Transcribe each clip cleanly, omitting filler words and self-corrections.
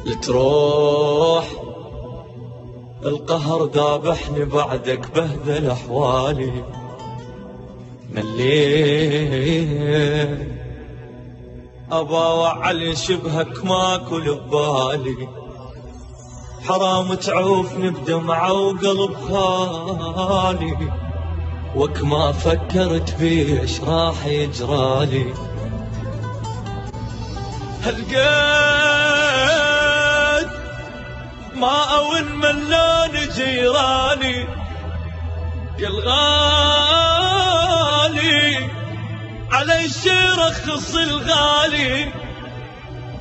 لتروح القهر ذابحني بعدك بهذل أحوالي. مليت أبا وعلي شبهك ماكل ببالي، حرام تعوفني بدمعة وقلب خالي، وك ما فكرت بيش راح يجرالي. هالقيت ما أون ملان جيراني يا الغالي، علي رخص الغالي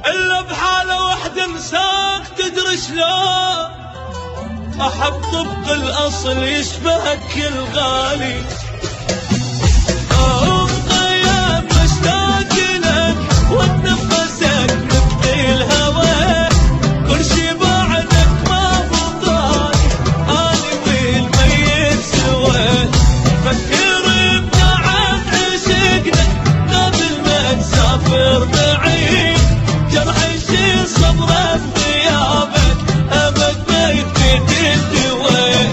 إلا بحالة واحدة مساق. تدري شلون أحب طبق الأصل يشبهك الغالي. مخيم مشتاق لك واتنفسك نبقي الهوى، كل شي بعدك ما بطال أنا والميت سوا. فكر بتعب عشقنا قبل ما تسافر بعيد، جرحي شي صبره بغيابك أبد ما يفيد الدواء.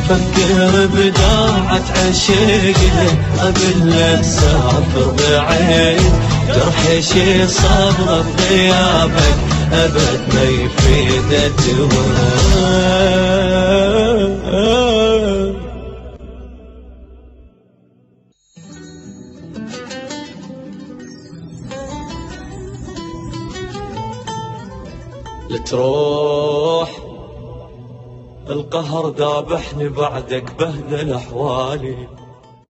فكر بداعة عشقنا قبل لا تسافر بعيد، جرحي شي صبره بغيابك أبد ما يفيد الدواء. لتروح القهر ذابحني بعدك بهذل أحوالي.